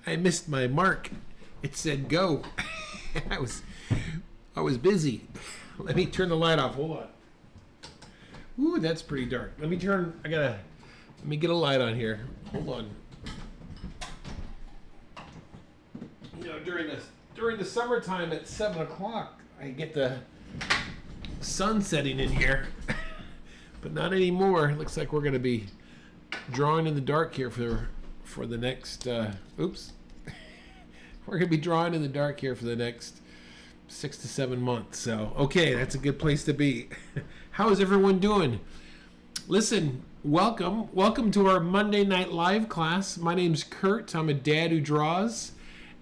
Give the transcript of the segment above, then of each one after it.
I missed my mark. It said go. I was busy. Let me turn the light off. Hold on. Ooh, that's pretty dark. Let me get a light on here. Hold on. You know, during the summertime at 7 o'clock, I get the sun setting in here, but not anymore. It looks like we're going to be drawing in the dark here for the next. Oops. We're going to be drawing in the dark here for the next 6 to 7 months. So, okay, that's a good place to be. How is everyone doing? Listen, welcome to our Monday Night Live class. My name's Kurt. I'm a dad who draws,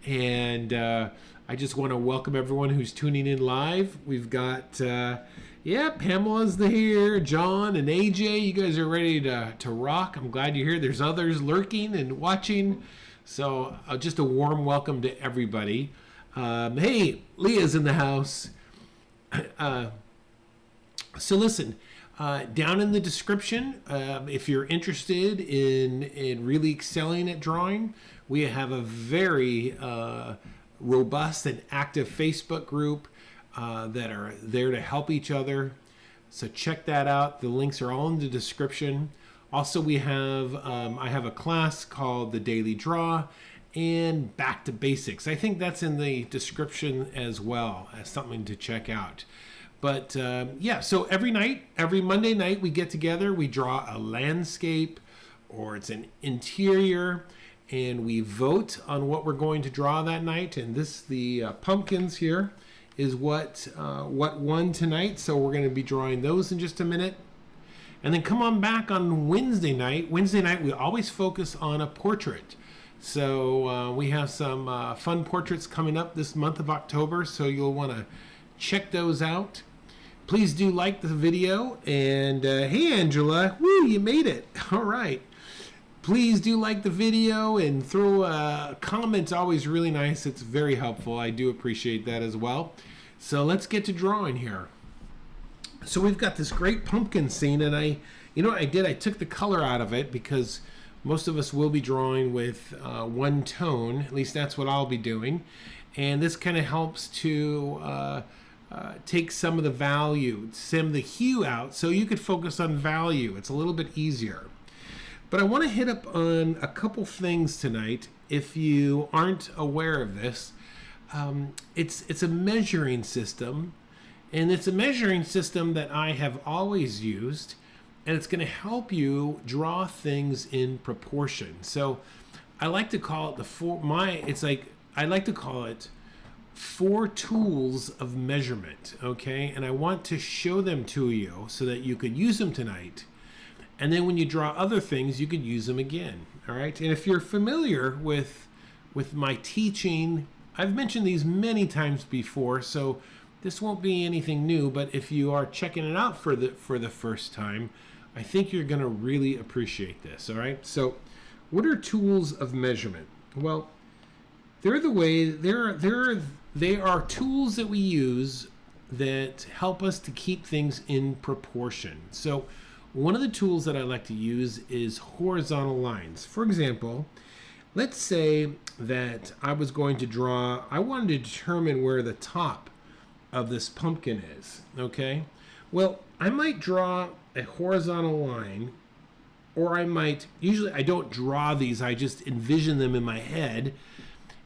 and I just want to welcome everyone who's tuning in live. We've got, Pamela's here, John and AJ. You guys are ready to rock. I'm glad you're here. There's others lurking and watching. So just a warm welcome to everybody. Hey, Leah's in the house. So listen, down in the description, if you're interested in really excelling at drawing, we have a very robust and active Facebook group that are there to help each other. So check that out. The links are all in the description. Also, we have I have a class called The Daily Draw and Back to Basics. I think that's in the description as well as something to check out. But so every Monday night we get together, we draw a landscape or it's an interior, and we vote on what we're going to draw that night. And the pumpkins here is what won tonight. So we're going to be drawing those in just a minute. And then come on back on Wednesday night. Wednesday night, we always focus on a portrait. So we have some fun portraits coming up this month of October, so you'll want to check those out. Please do like the video. And hey, Angela, woo, you made it. All right. Please do like the video and throw a comment. Always really nice. It's very helpful. I do appreciate that as well. So let's get to drawing here. So we've got this great pumpkin scene, and I took the color out of it because most of us will be drawing with one tone. At least that's what I'll be doing. And this kind of helps to take some of the value, some of the hue out, so you could focus on value. It's a little bit easier. But I want to hit up on a couple things tonight. If you aren't aware of this, it's a measuring system. And it's a measuring system that I have always used, and it's going to help you draw things in proportion. So I like to call it I like to call it 4 tools of measurement, okay? And I want to show them to you so that you could use them tonight. And then when you draw other things, you could use them again, all right? And if you're familiar with my teaching, I've mentioned these many times before, so this won't be anything new, but if you are checking it out for the first time, I think you're going to really appreciate this, all right? So what are tools of measurement? Well, they are tools that we use that help us to keep things in proportion. So one of the tools that I like to use is horizontal lines. For example, let's say that I wanted to determine where the top of this pumpkin is, okay? Well, I might draw a horizontal line, or usually I don't draw these, I just envision them in my head.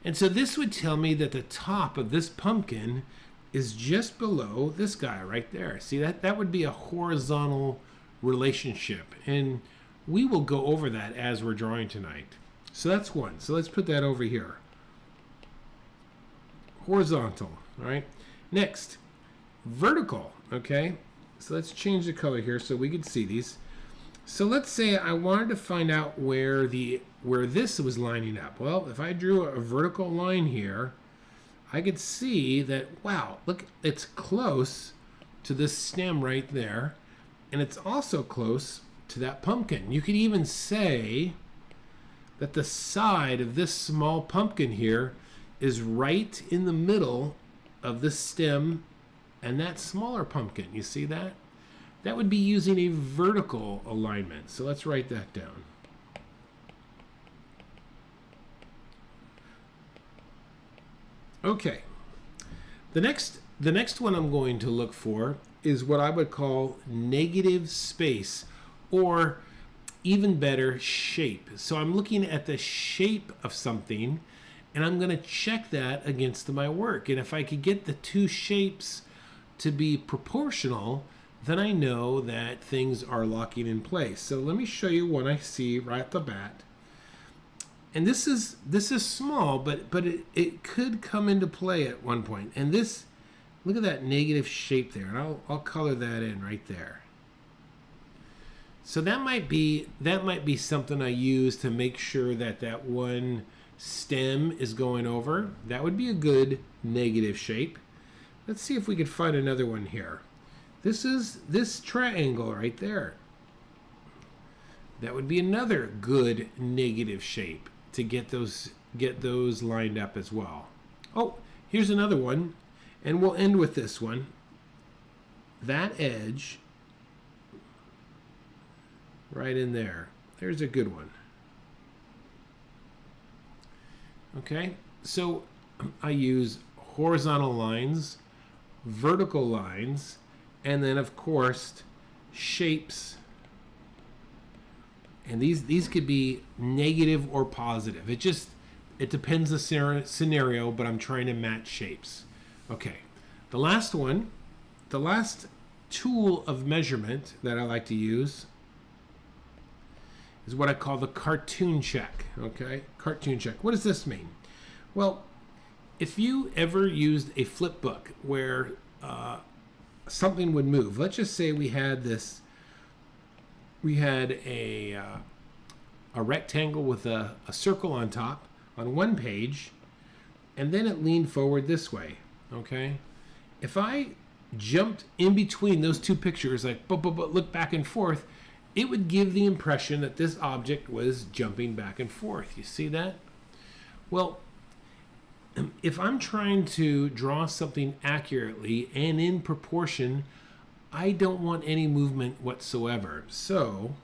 And so this would tell me that the top of this pumpkin is just below this guy right there. See, that would be a horizontal relationship. And we will go over that as we're drawing tonight. So that's one. So let's put that over here. Horizontal, all right? Next, vertical, okay? So let's change the color here so we can see these. So let's say I wanted to find out where this was lining up. Well, if I drew a vertical line here, I could see that, wow, look, it's close to this stem right there, and it's also close to that pumpkin. You could even say that the side of this small pumpkin here is right in the middle of the stem and that smaller pumpkin. You see that? That would be using a vertical alignment. So let's write that down. Okay. The next one I'm going to look for is what I would call negative space, or even better, shape. So I'm looking at the shape of something, and I'm going to check that against my work. And if I could get the two shapes to be proportional, then I know that things are locking in place. So let me show you what I see right at the bat. And this is small, but it could come into play at one point. And this, look at that negative shape there, and I'll color that in right there. So that might be something I use to make sure that that one stem is going over. That would be a good negative shape. Let's see if we could find another one here. This is this triangle right there. That would be another good negative shape to get those lined up as well. Oh, here's another one, and we'll end with this one. That edge right in there. There's a good one. Okay, so I use horizontal lines, vertical lines, and then of course shapes. And these could be negative or positive. It depends the scenario, but I'm trying to match shapes. Okay, the last one, the last tool of measurement that I like to use is what I call the cartoon check. Okay, cartoon check. What does this mean? Well, if you ever used a flip book where something would move, let's just say we had a rectangle with a circle on top on one page, and then it leaned forward this way. Okay, if I jumped in between those two pictures, like but look back and forth, it would give the impression that this object was jumping back and forth. You see that? Well, if I'm trying to draw something accurately and in proportion, I don't want any movement whatsoever. So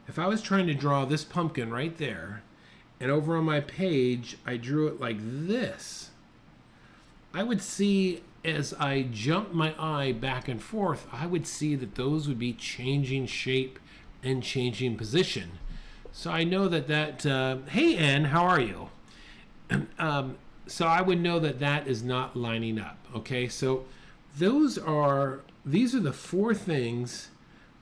if I was trying to draw this pumpkin right there, and over on my page I drew it like this, I would see, as I jumped my eye back and forth, I would see that those would be changing shape and changing position. So I know that hey Ann, how are you? So I would know that is not lining up. Okay, so these are the four things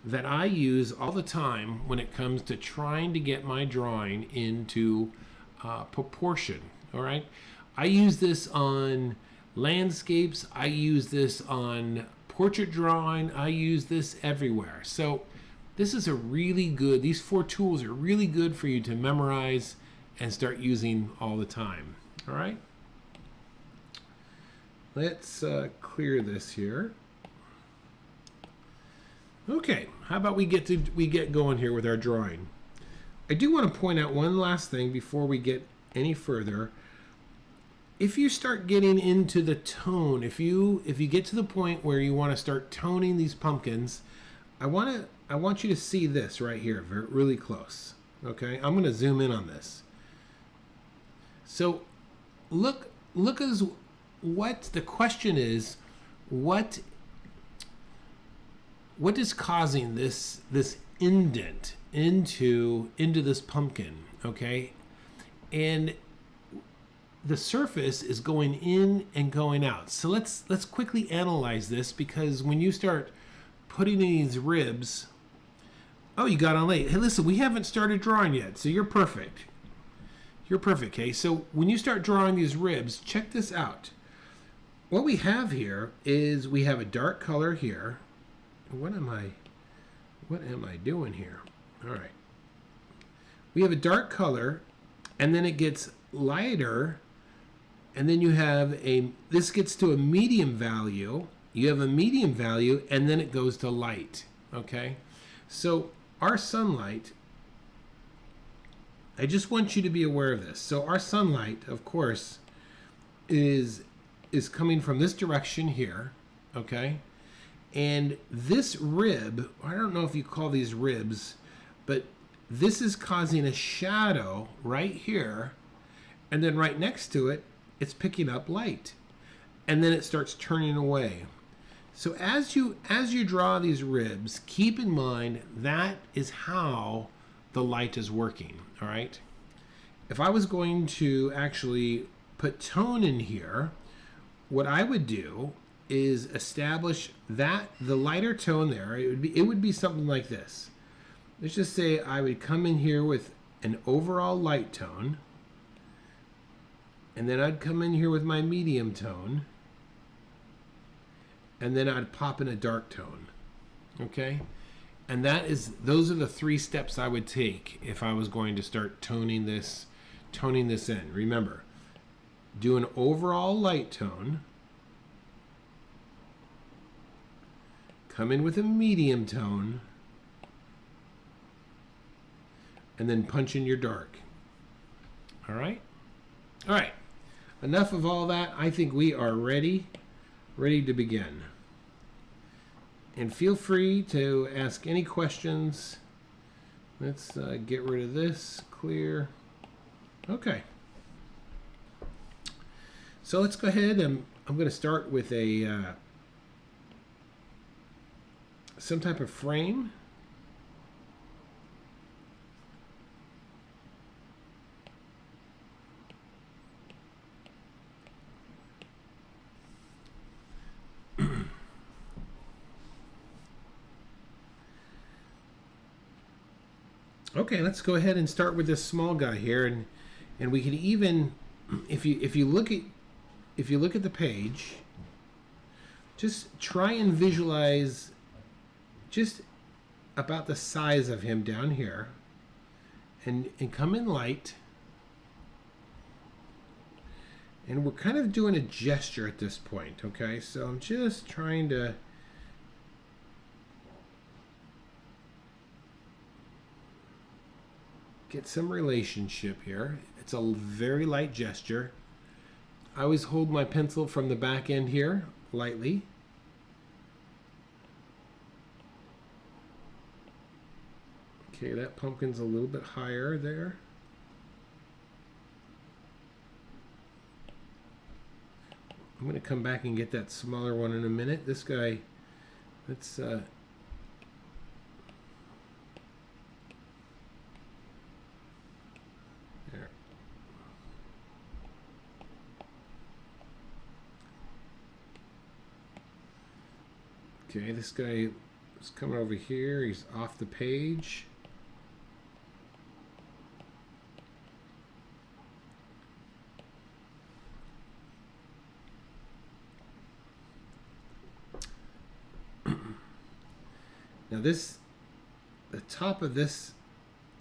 that I use all the time when it comes to trying to get my drawing into proportion. All right, I use this on landscapes, I use this on portrait drawing, I use this everywhere. So this is these four tools are really good for you to memorize and start using all the time. All right, let's clear this here. Okay, how about we get going here with our drawing? I do want to point out one last thing before we get any further. If you start getting into the tone, if you get to the point where you want to start toning these pumpkins, I want you to see this right here, really close. Okay, I'm going to zoom in on this. So look as what the question is, what is causing this indent into this pumpkin, okay? And the surface is going in and going out. So let's quickly analyze this, because when you start putting in these ribs, oh, you got on late. Hey, listen, we haven't started drawing yet, so you're perfect. You're perfect, okay? So when you start drawing these ribs, check this out. What we have here is we have a dark color here. What am I doing here? All right. We have a dark color, and then it gets lighter, and then you have this gets to a medium value. You have a medium value, and then it goes to light, okay? So our sunlight, I just want you to be aware of this. So our sunlight, of course, is coming from this direction here, okay? And this rib, I don't know if you call these ribs, but this is causing a shadow right here, and then right next to it it's picking up light, and then it starts turning away. So as you draw these ribs, keep in mind that is how the light is working. All right. If I was going to actually put tone in here, what I would do is establish that the lighter tone there, it would be something like this. Let's just say I would come in here with an overall light tone, and then I'd come in here with my medium tone, and then I'd pop in a dark tone. Okay? And those are the 3 steps I would take if I was going to start toning this in. Remember, do an overall light tone, come in with a medium tone, and then punch in your dark. All right? All right. Enough of all that. I think we are ready to begin. And feel free to ask any questions. Let's get rid of this. Clear. Okay. So let's go ahead and I'm going to start with some type of frame. Okay, let's go ahead and start with this small guy here, and we can even, if you look at the page, just try and visualize just about the size of him down here, and come in light, and we're kind of doing a gesture at this point. Okay, so I'm just trying to get some relationship here. It's a very light gesture. I always hold my pencil from the back end here lightly. Okay, that pumpkin's a little bit higher there. I'm going to come back and get that smaller one in a minute. This guy, let's okay, this guy is coming over here. He's off the page. Now the top of this,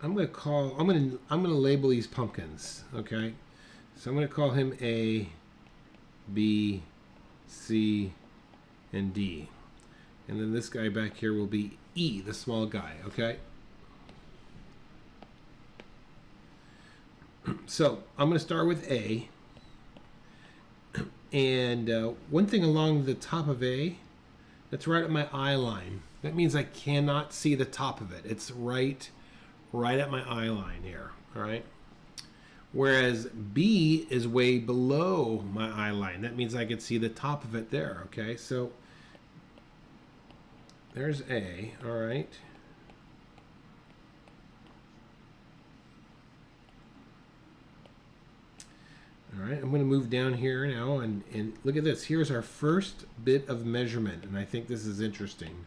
I'm gonna label these pumpkins. Okay, so I'm gonna call him A, B, C, and D. And then this guy back here will be E, the small guy, okay? So I'm going to start with A. And one thing along the top of A, that's right at my eye line. That means I cannot see the top of it. It's right at my eye line here, all right? Whereas B is way below my eye line. That means I can see the top of it there, okay? So there's A, all right. All right, I'm going to move down here now and look at this. Here's our first bit of measurement, and I think this is interesting.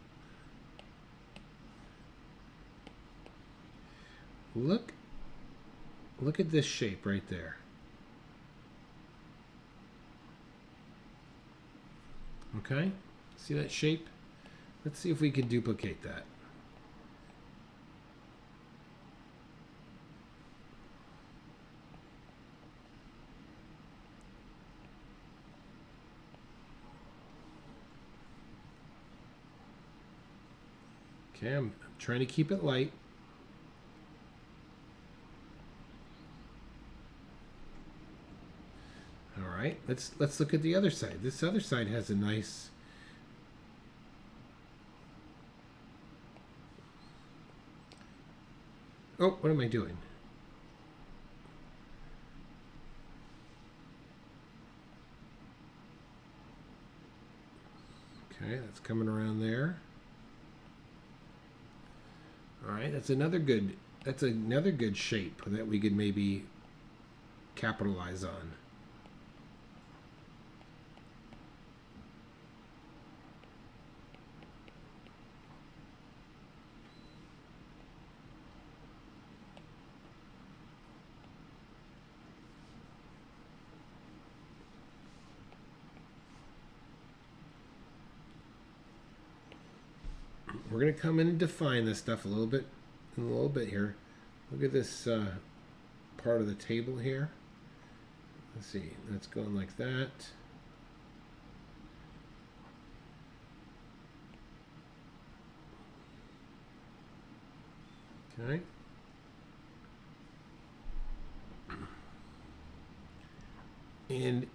Look at this shape right there. Okay, see that shape? Let's see if we can duplicate that. Okay, I'm trying to keep it light. All right, let's look at the other side. This other side has a nice oh, what am I doing? Okay, that's coming around there. All right, that's another good shape that we could maybe capitalize on. We're going to come in and define this stuff a little bit here. Look at this part of the table here. Let's see, that's going like that. Okay. And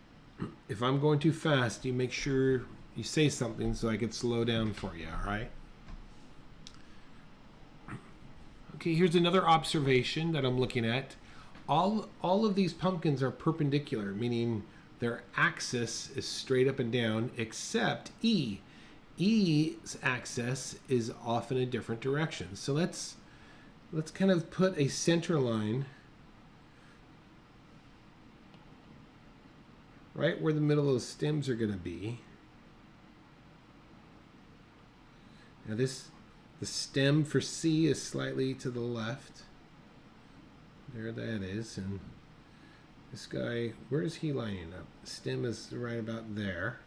if I'm going too fast, you make sure you say something so I can slow down for you, all right? Okay, here's another observation that I'm looking at. All of these pumpkins are perpendicular, meaning their axis is straight up and down, except E. E's axis is off in a different direction. So let's kind of put a center line right where the middle of those stems are going to be. Now the stem for C is slightly to the left. There that is. And this guy, where is he lining up? The stem is right about there.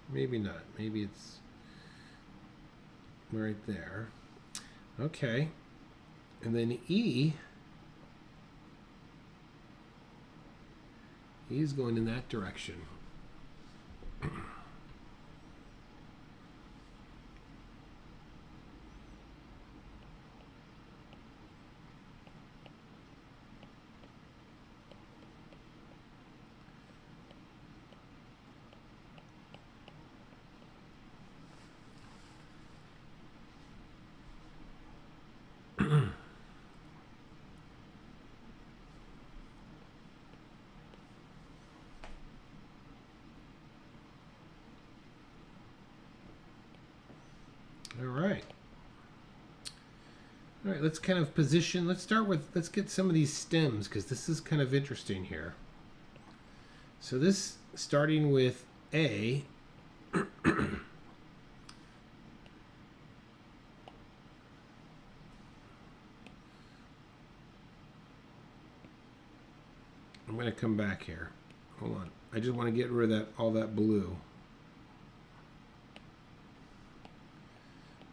Maybe not. Maybe it's right there. Okay. And then E. He's going in that direction. All right, let's kind of position. Let's get some of these stems because this is kind of interesting here. So this, starting with A, I'm going to come back here. Hold on. I just want to get rid of all that blue.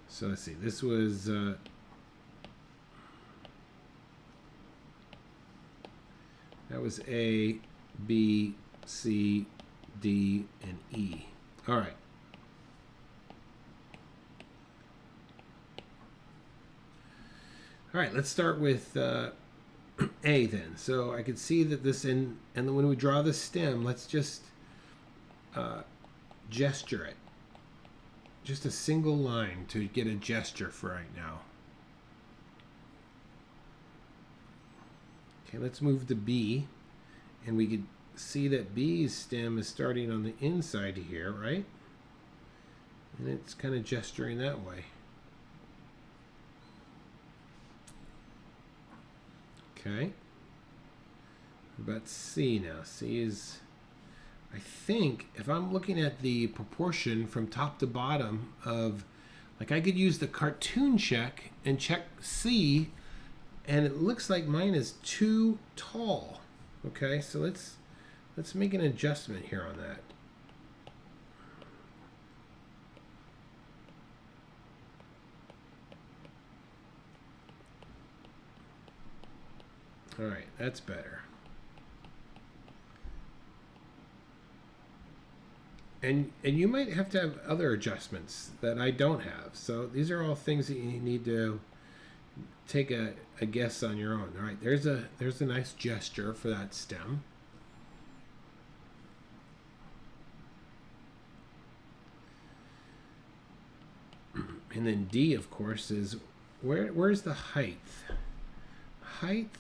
So let's see. This was that was A, B, C, D, and E. All right. All right, let's start with A then. So I could see that this, and then when we draw the stem, let's just gesture it. Just a single line to get a gesture for right now. Okay, let's move to B, and we could see that B's stem is starting on the inside here, right? And it's kind of gesturing that way. Okay. What about C now? C is, I think, if I'm looking at the proportion from top to bottom of, like I could use the cartoon check and check C, and it looks like mine is too tall. Okay, so let's make an adjustment here on that. All right, that's better. And you might have to have other adjustments that I don't have. So these are all things that you need to take a guess on your own. All right, there's a nice gesture for that stem. And then D, of course, is where's the height? Height.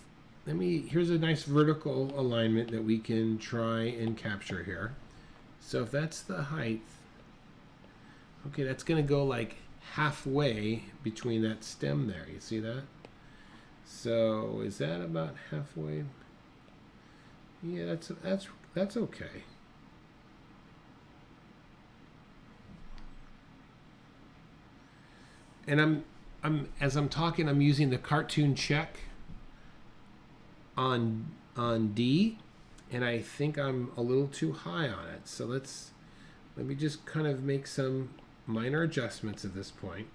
Here's a nice vertical alignment that we can try and capture here. So if that's the height, okay, that's going to go like halfway between that stem there. You see that? So is that about halfway? Yeah, that's okay. And as I'm talking, I'm using the cartoon check on D, and I think I'm a little too high on it. So let me just kind of make some minor adjustments at this point.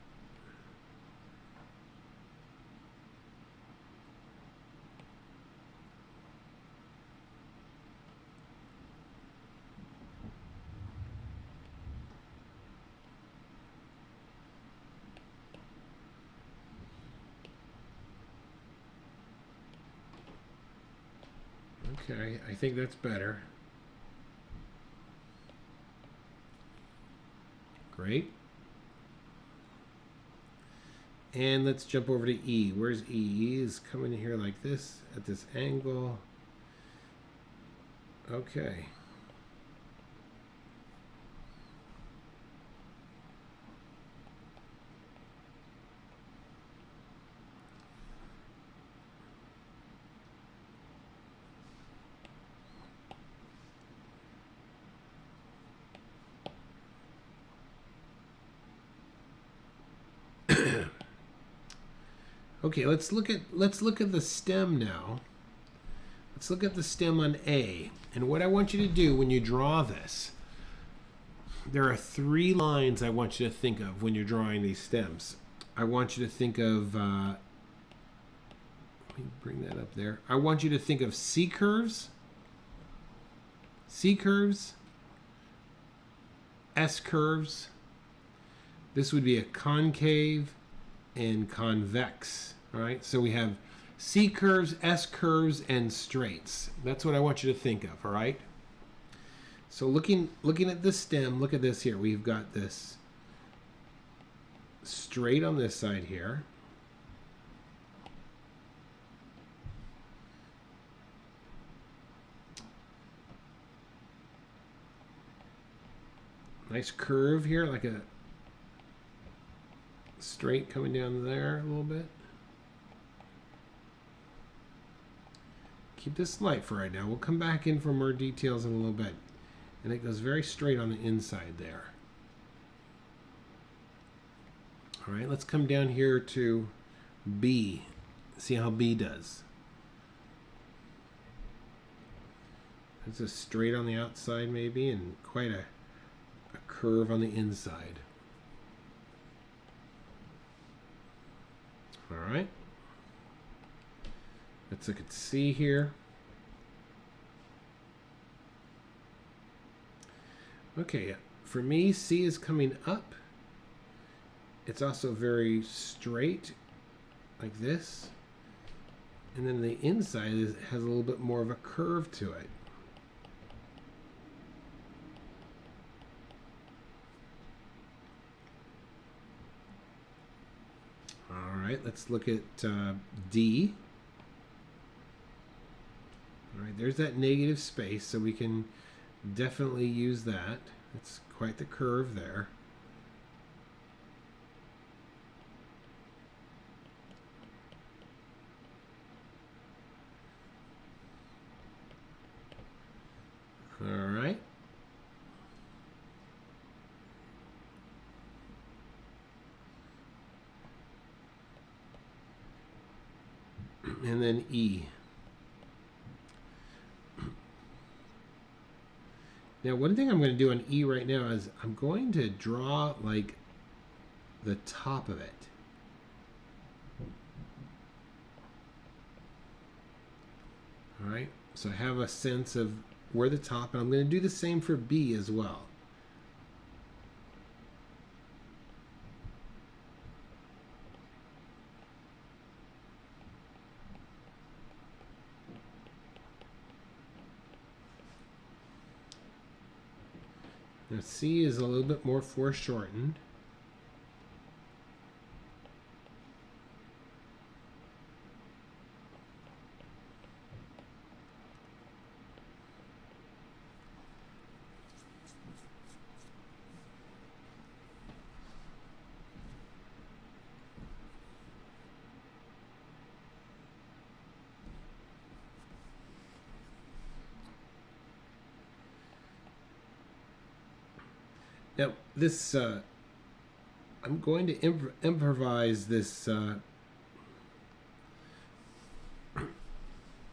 Okay, I think that's better. Great. And let's jump over to E. Where's E? E is coming here like this at this angle. Okay. Okay, let's look at the stem now. Let's look at the stem on A. And what I want you to do when you draw this, there are 3 lines I want you to think of when you're drawing these stems. I want you to think of, let me bring that up there. I want you to think of C curves, S curves. This would be a concave and convex. All right, so we have C curves, S curves, and straights. That's what I want you to think of, all right? So looking at this stem, look at this here. We've got this straight on this side here. Nice curve here, like a straight coming down there a little bit. Keep this light for right now. We'll come back in for more details in a little bit. And it goes very straight on the inside there. All right, let's come down here to B. See how B does. It's a straight on the outside maybe, and quite a curve on the inside. All right. Let's look at C here. Okay, for me, C is coming up. It's also very straight, like this. And then the inside has a little bit more of a curve to it. All right, let's look at D. All right, there's that negative space, so we can definitely use that. It's quite the curve there. All right. And then E. Now, one thing I'm going to do on E right now is I'm going to draw like the top of it. All right, so I have a sense of where the top, and I'm going to do the same for B as well. Now C is a little bit more foreshortened. Now, this I'm going to improvise this.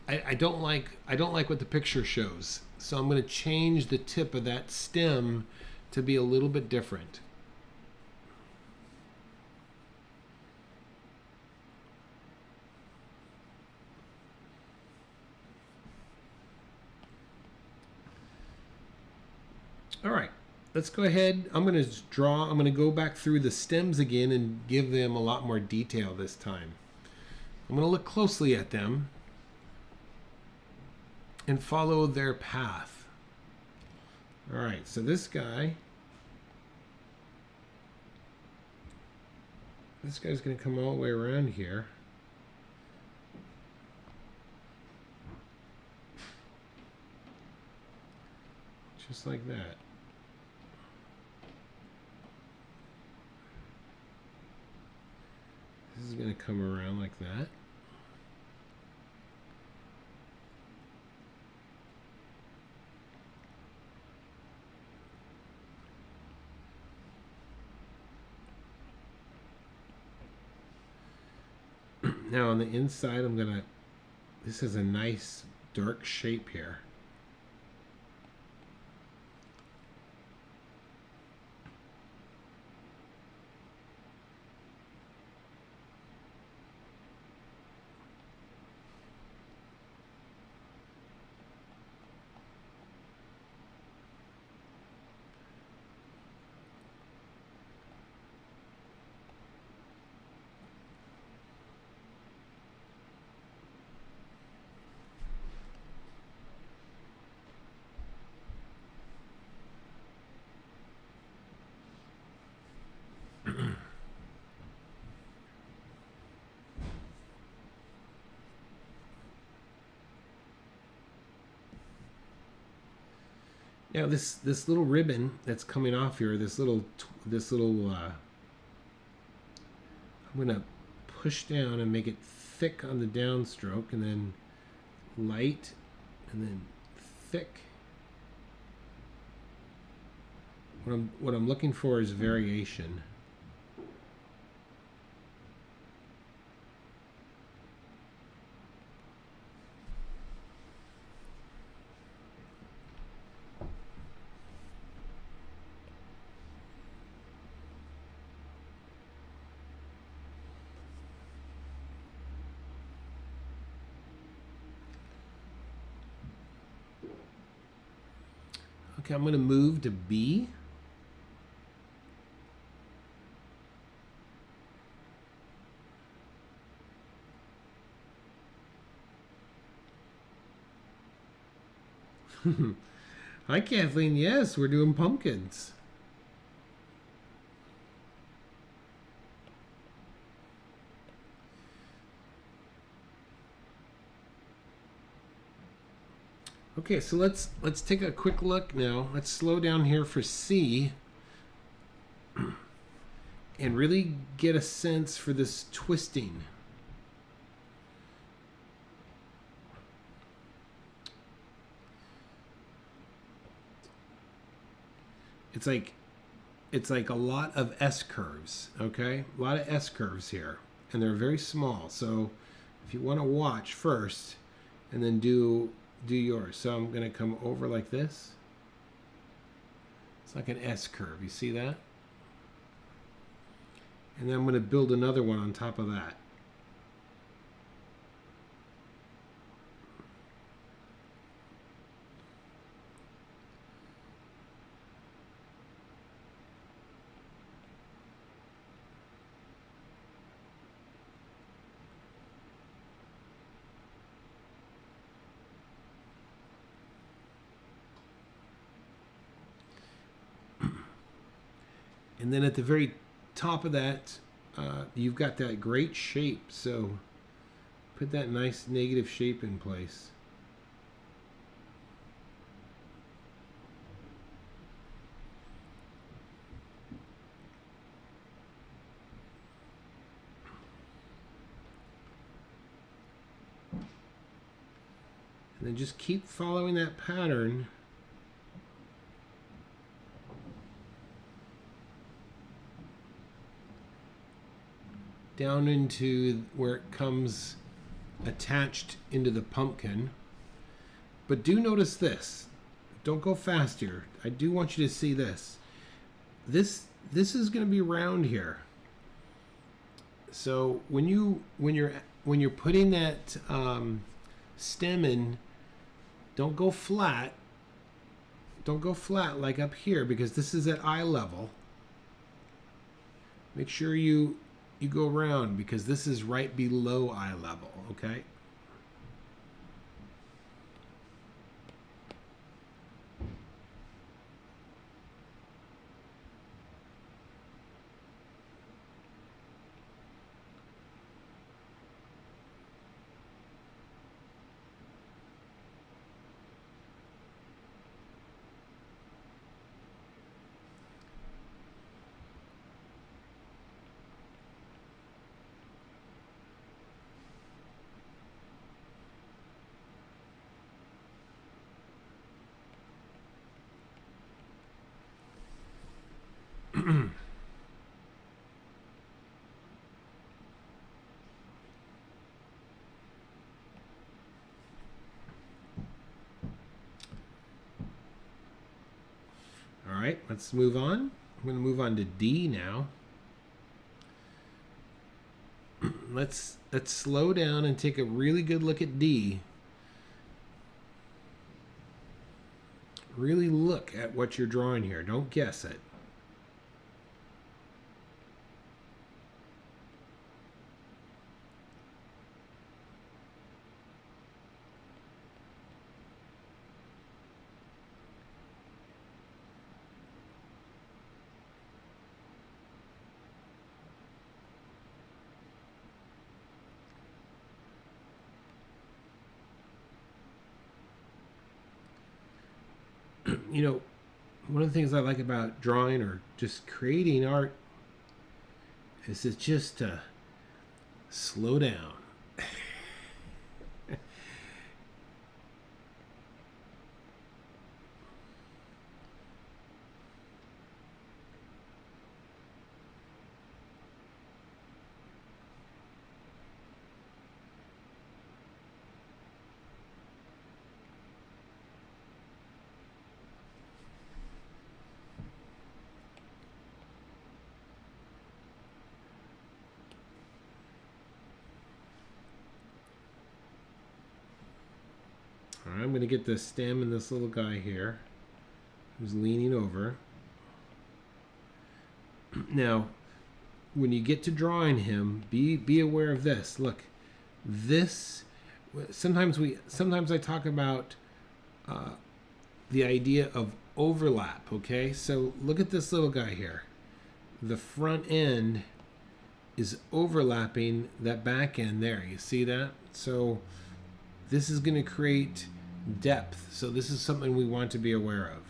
I don't like what the picture shows, so I'm going to change the tip of that stem to be a little bit different. All right, let's go ahead. I'm going to go back through the stems again and give them a lot more detail this time. I'm going to look closely at them and follow their path. All right, so this guy's going to come all the way around here. Just like that. This is going to come around like that. Now on the inside, this is a nice dark shape here. Now this little ribbon that's coming off here, I'm gonna push down and make it thick on the downstroke, and then light, and then thick. What I'm looking for is variation. Okay, I'm going to move to B. Hi, Kathleen. Yes, we're doing pumpkins. Okay, so let's take a quick look now. Let's slow down here for C and really get a sense for this twisting. It's like a lot of S curves, okay? A lot of S curves here, and they're very small. So if you want to watch first and then do yours. So I'm going to come over like this. It's like an S curve. You see that? And then I'm going to build another one on top of that. And then at the very top of that, you've got that great shape. So put that nice negative shape in place. And then just keep following that pattern. down into where it comes attached into the pumpkin. But do notice this. Don't go fast here. I do want you to see this. This is going to be round here. So when you're putting that stem in, don't go flat. Don't go flat like up here, because this is at eye level. Make sure you go around, because this is right below eye level, okay? All right, let's move on. I'm going to move on to D now. Let's slow down and take a really good look at D. Really look at what you're drawing here. Don't guess it. You know, one of the things I like about drawing or just creating art is to just slow down. All right, I'm going to get the stem and this little guy here who's leaning over. Now, when you get to drawing him, be aware of this. Look, this sometimes I talk about the idea of overlap. Okay, so look at this little guy here. The front end is overlapping that back end there. You see that? So this is going to create depth. So this is something we want to be aware of.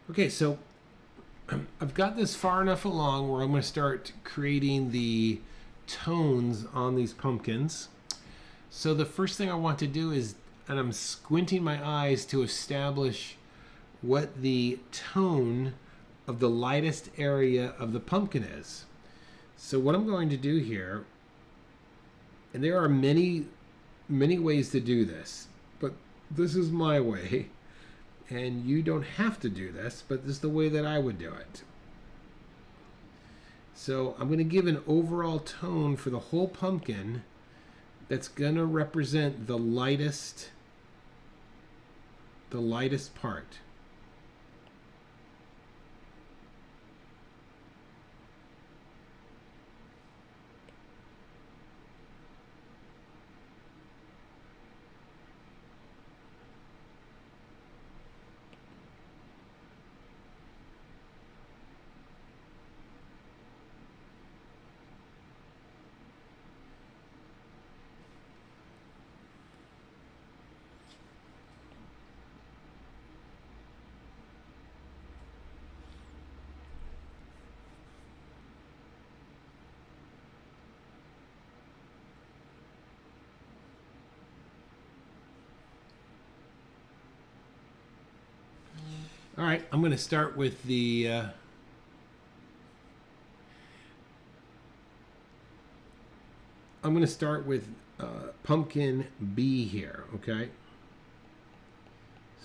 Okay, so I've got this far enough along where I'm going to start creating the tones on these pumpkins. So the first thing I want to do is, and I'm squinting my eyes to establish what the tone of the lightest area of the pumpkin is. So what I'm going to do here, and there are many ways to do this, but this is my way. And you don't have to do this, but this is the way that I would do it. So I'm going to give an overall tone for the whole pumpkin that's going to represent the lightest part. All right, I'm going to start with the pumpkin B here, okay?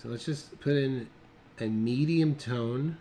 So let's just put in a medium tone.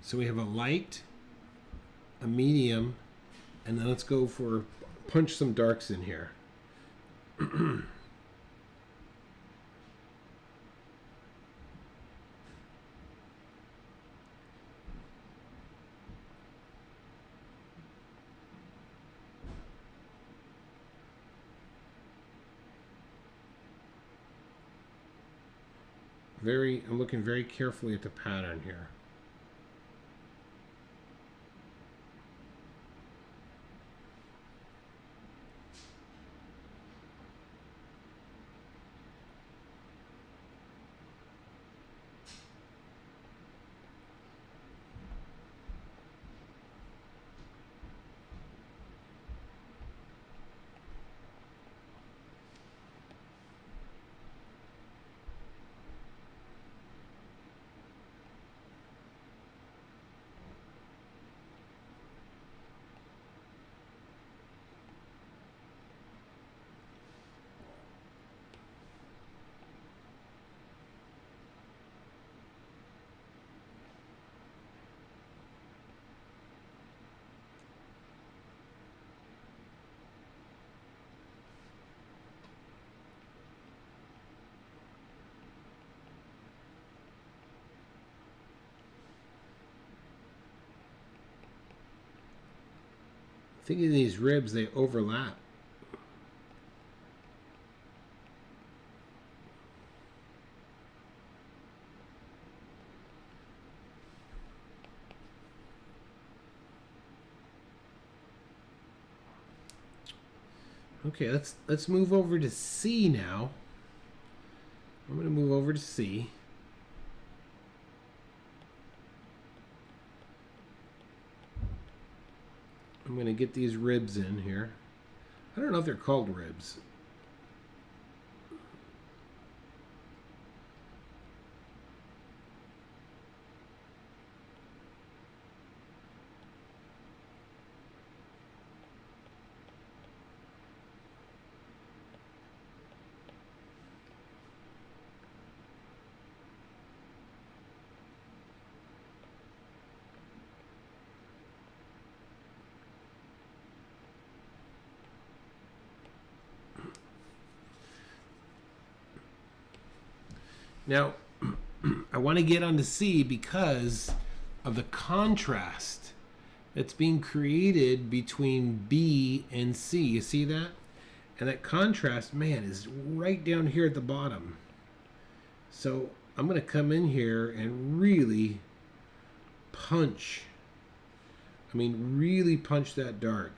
So we have a light, a medium, and then let's go for punch some darks in here. I'm looking very carefully at the pattern here. Thinking these ribs, they overlap. Okay, let's move over to C now. I'm going to move over to C. I'm going to get these ribs in here. I don't know if they're called ribs. Now, I want to get onto C because of the contrast that's being created between B and C. You see that? And that contrast, man, is right down here at the bottom. So I'm going to come in here and really punch. I mean, really punch that dark.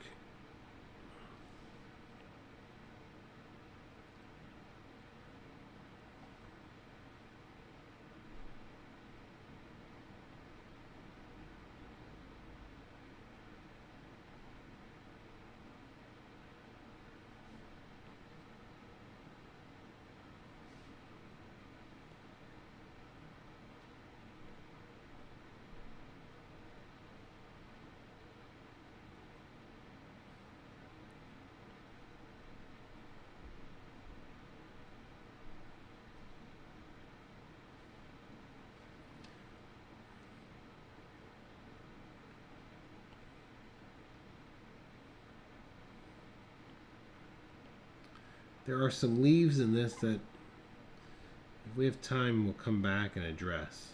There are some leaves in this that, if we have time, we'll come back and address.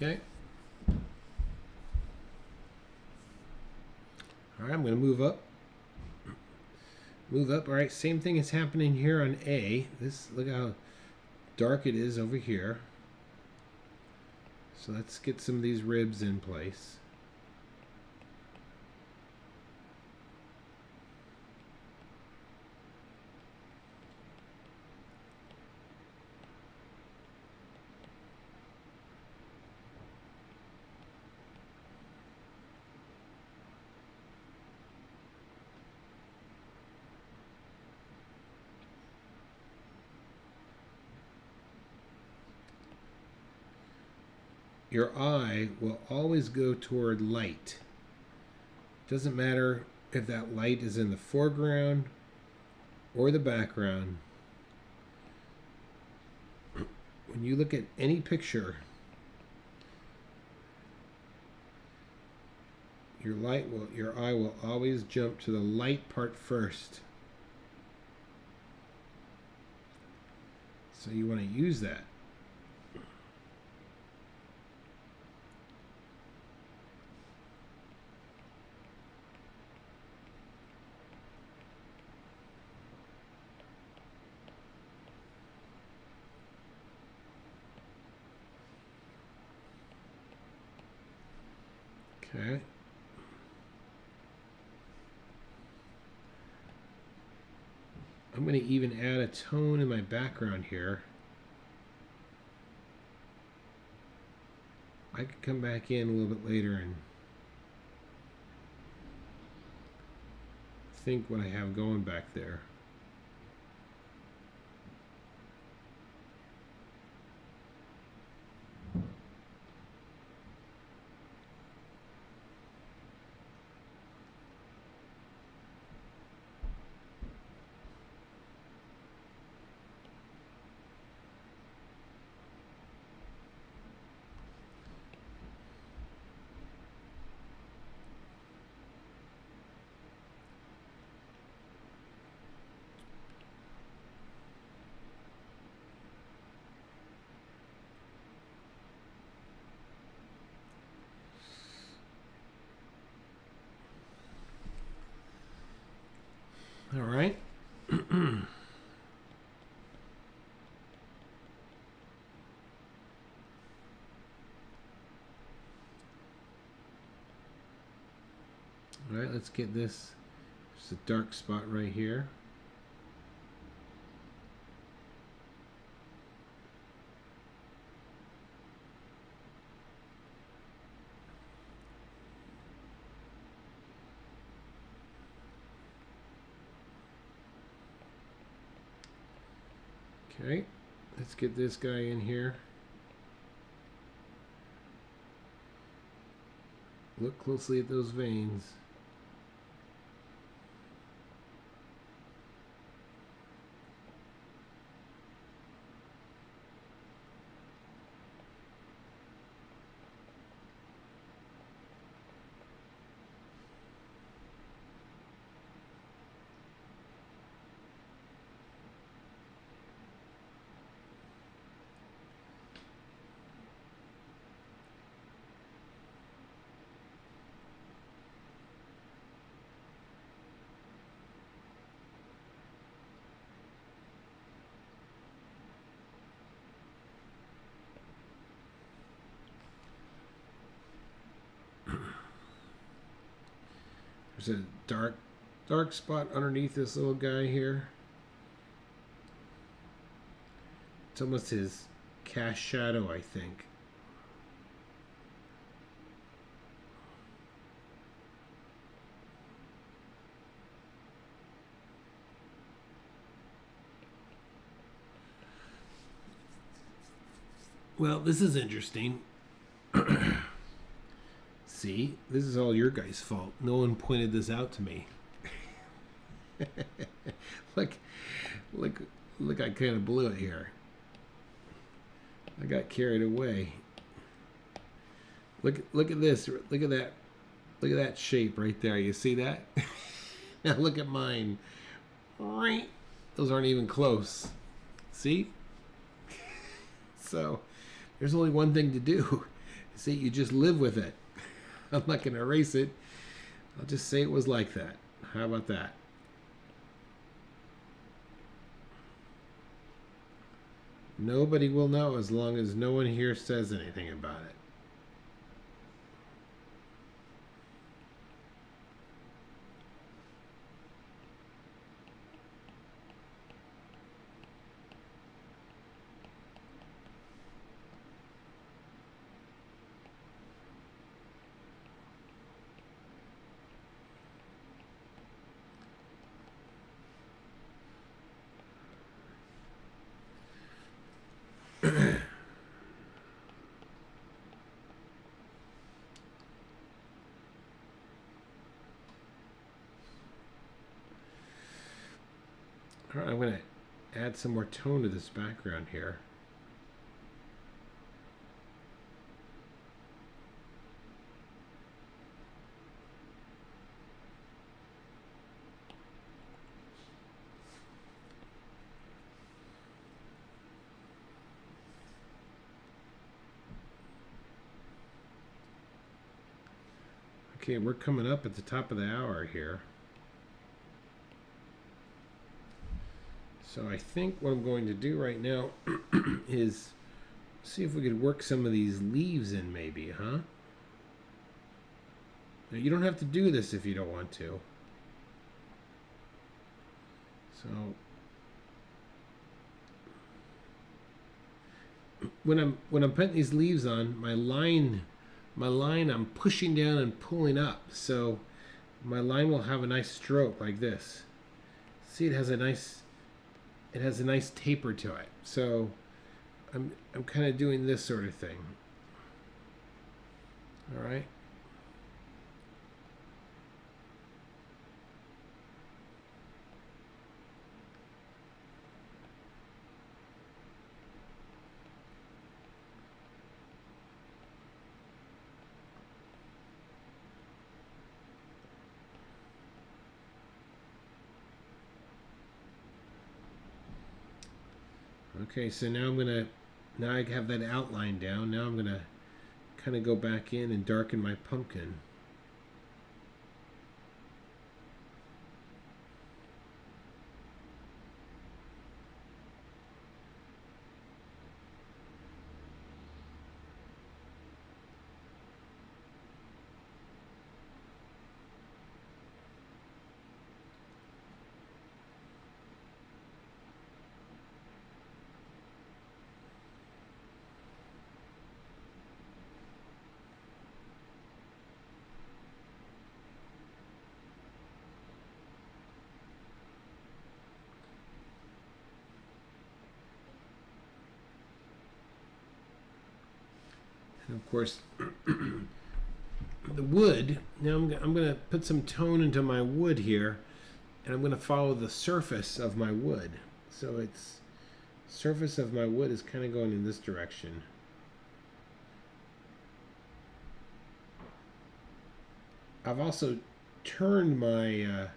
Okay. All right, I'm going to move up. Move up. All right, same thing is happening here on A. This, look how dark it is over here. So let's get some of these ribs in place. Your eye will always go toward light. Doesn't matter if that light is in the foreground or the background. When you look at any picture, your eye will always jump to the light part first. So you want to use that. Okay. I'm going to even add a tone in my background here. I could come back in a little bit later and think what I have going back there. All right. All right, let's get this. Just a dark spot right here. Okay, let's get this guy in here. Look closely at those veins. There's a dark spot underneath this little guy here. It's almost his cast shadow, I think. Well, this is interesting. See, this is all your guys' fault. No one pointed this out to me. look, I kind of blew it here. I got carried away. Look at this. Look at that. Look at that shape right there. You see that? Now look at mine. Those aren't even close. See? So, there's only one thing to do. See, you just live with it. I'm not going to erase it. I'll just say it was like that. How about that? Nobody will know as long as no one here says anything about it. All right, I'm going to add some more tone to this background here. Okay, we're coming up at the top of the hour here. So I think what I'm going to do right now is see if we could work some of these leaves in maybe, huh? Now, you don't have to do this if you don't want to. So when I'm putting these leaves on, my line I'm pushing down and pulling up. So my line will have a nice stroke like this. See, it has a nice taper to it. So I'm kind of doing this sort of thing. All right. Okay, so now I have that outline down. Now I'm gonna kind of go back in and darken my pumpkin. And of course, the wood, now I'm going to put some tone into my wood here, and I'm going to follow the surface of my wood. So it's surface of my wood is kind of going in this direction. I've also turned my,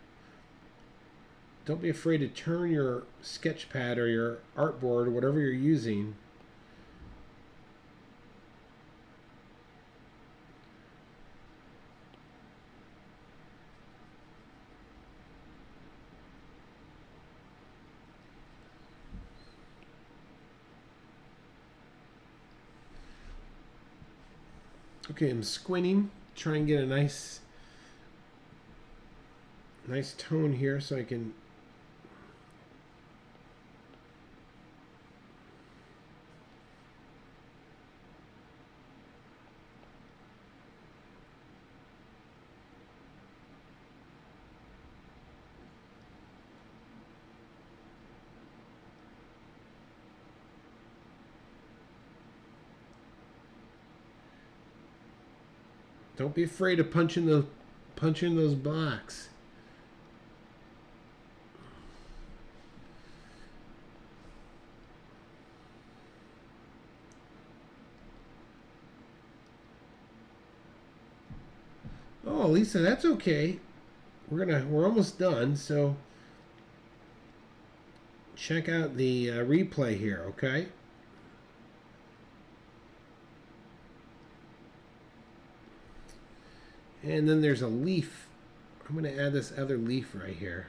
don't be afraid to turn your sketch pad or your artboard or whatever you're using. Okay, I'm squinting, try and get a nice nice tone here so I can. Don't be afraid of punching those blocks. Oh, Lisa, that's okay. We're almost done, so check out the replay here, okay? And then there's a leaf. I'm going to add this other leaf right here.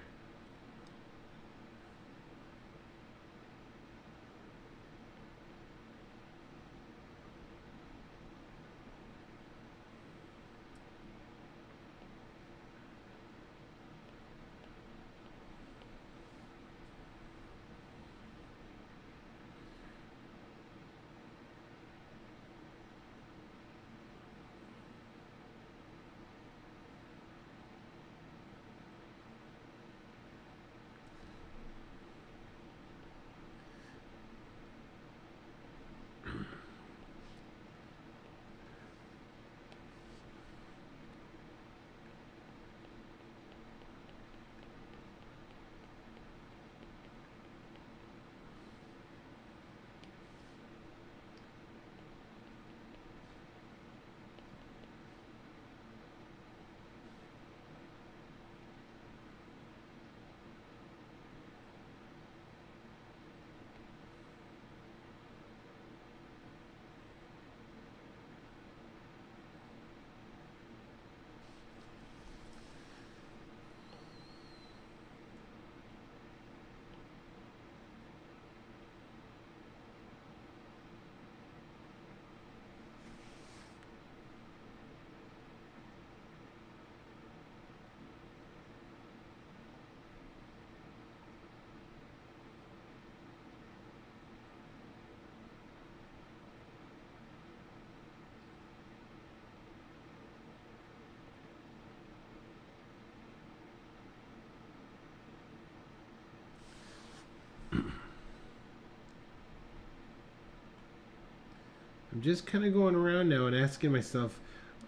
I'm just kind of going around now and asking myself,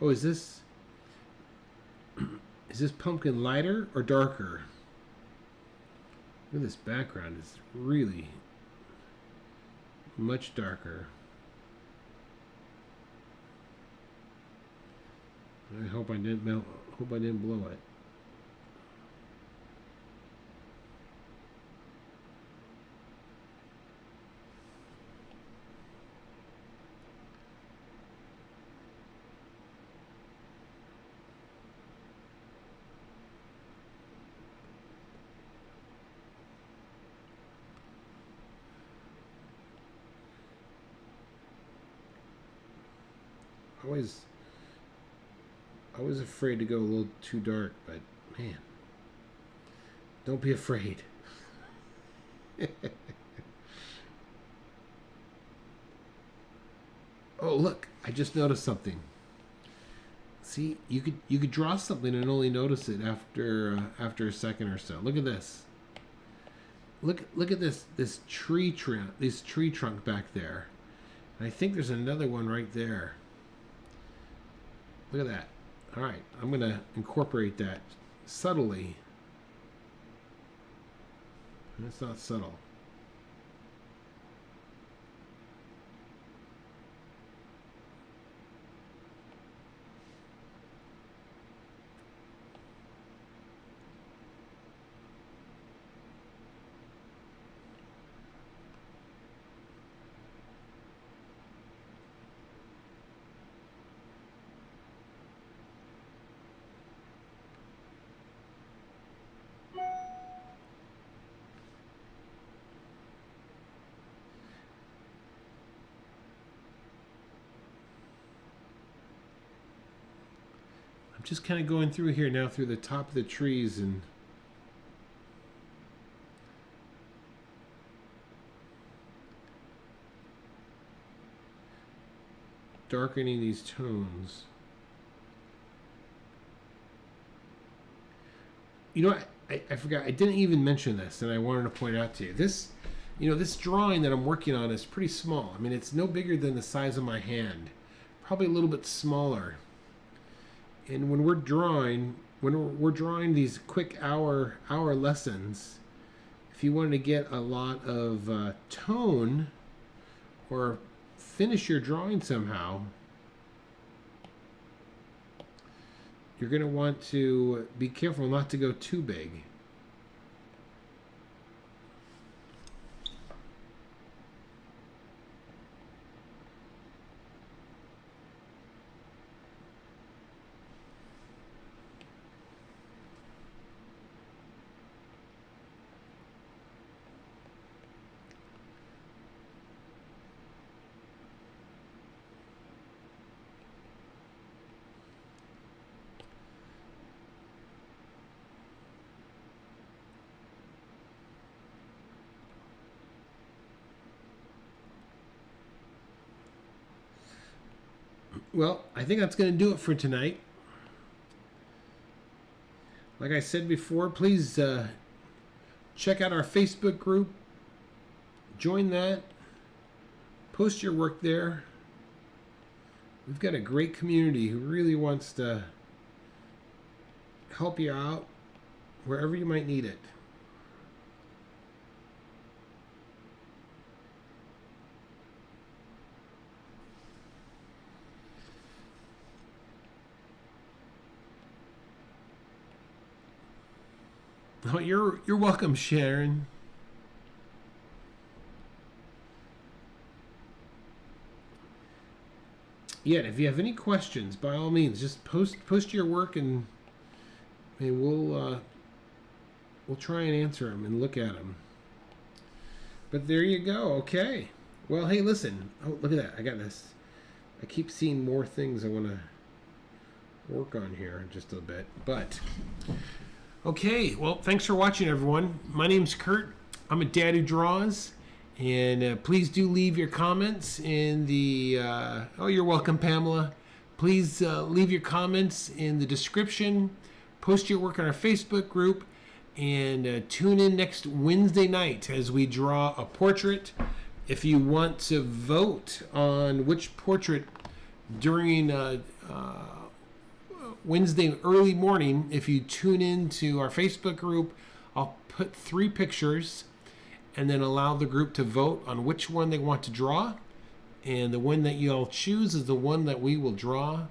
oh, is this pumpkin lighter or darker? Look at this background. It's really much darker. I hope I didn't blow it. I was afraid to go a little too dark, but man, don't be afraid. Oh, look, I just noticed something. See, you could draw something and only notice it after a second or so. Look at this. Look at this tree trunk back there. And I think there's another one right there. Look at that. All right, I'm going to incorporate that subtly. And it's not subtle. Just kind of going through here now through the top of the trees and darkening these tones. You know what? I forgot. I didn't even mention this, and I wanted to point out to you. This drawing that I'm working on is pretty small. I mean, it's no bigger than the size of my hand. Probably a little bit smaller. And when we're drawing these quick hour lessons, if you wanted to get a lot of tone or finish your drawing somehow, you're going to want to be careful not to go too big. Well, I think that's going to do it for tonight. Like I said before, please check out our Facebook group. Join that. Post your work there. We've got a great community who really wants to help you out wherever you might need it. Oh, you're welcome, Sharon. Yeah, if you have any questions, by all means, just post your work, and we'll try and answer them and look at them. But there you go. Okay. Well, hey, listen. Oh, look at that. I got this. I keep seeing more things I want to work on here just a bit, but. Okay, well, thanks for watching, everyone. My name's Kurt. I'm a dad who draws, and please do leave your comments in the... oh, you're welcome, Pamela. Please leave your comments in the description. Post your work on our Facebook group, and tune in next Wednesday night as we draw a portrait. If you want to vote on which portrait during... Wednesday early morning, if you tune in to our Facebook group, I'll put 3 pictures and then allow the group to vote on which one they want to draw. And the one that you'll choose is the one that we will draw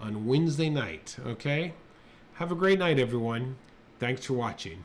on Wednesday night. Okay? Have a great night, everyone. Thanks for watching.